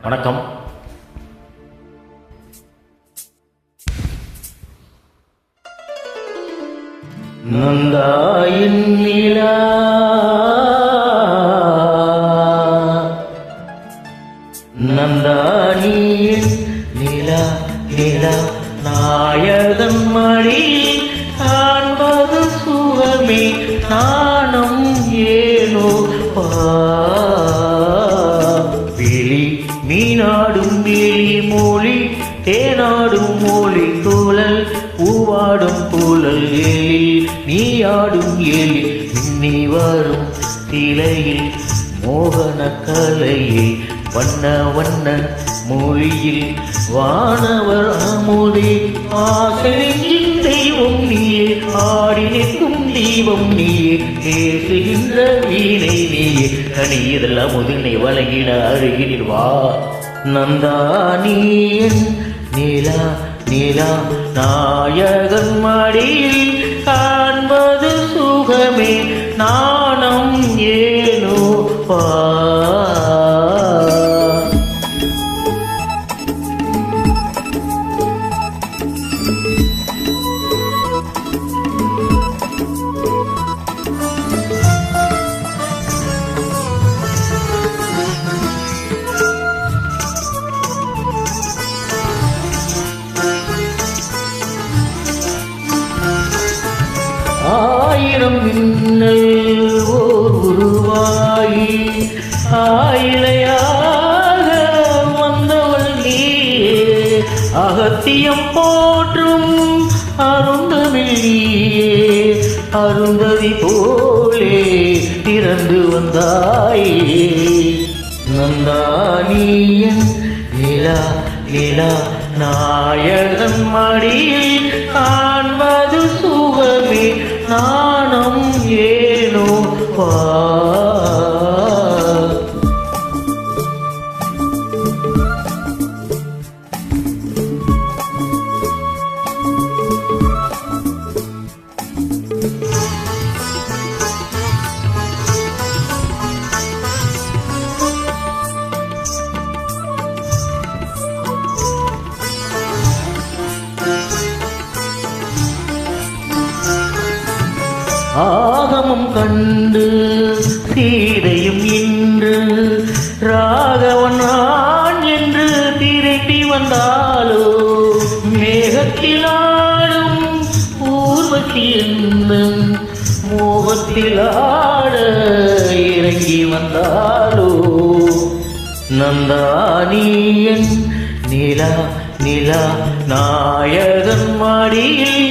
வணக்கம். நந்தாயின் நிலா நந்தானியின் நிலா நிலா நாயகன் மடியில் காண்பது சுகமே நாணம் ஏனோ விழி மீனாடும் விழி மொழி தேனாடும் மொழி குழல் பூவாடும் குழல் எழில் நீயாடும் எழில் மின்னி வரும் திலையில் மோகன கலையில் வண்ண வண்ண மொழியில் வானவர் அமுதே ஆசையின் தெய்வம் நீயே ஆடி நிற்கும் தீபம் நீயே பேசுகின்ற வீணை நீயே கனியதெல்லாம் அமுதினை வழங்கின அருகினில் வா நந்தானியன் நிலா நிலா நாயகன் மடியில் காண்பது சுகமே நாணம் ஏனோ பா ஆயிரம் மின்னல் ஓர் உருவாயி ஆயிலையாக வந்தவள் நீயே அகத்தியம் போற்றும் அருந்தமிழ் நீயே அருந்ததி போலே திறந்து வந்தாயே நந்தானியன் நிலா நிலா நாயகன் மடியில் காண்பது சுகமே நாணம் ஏனோ பா ஆகமம் கண்டு சீதையும் இன்று ராகவன் நான் என்று திரட்டி வந்தாலோ மேகத்திலாடும் ஊர்வசி என்னும் மோகத்திலாட இறங்கி வந்தாலோ நந்தானியன் நிலா நிலா நாயகன் மடியில்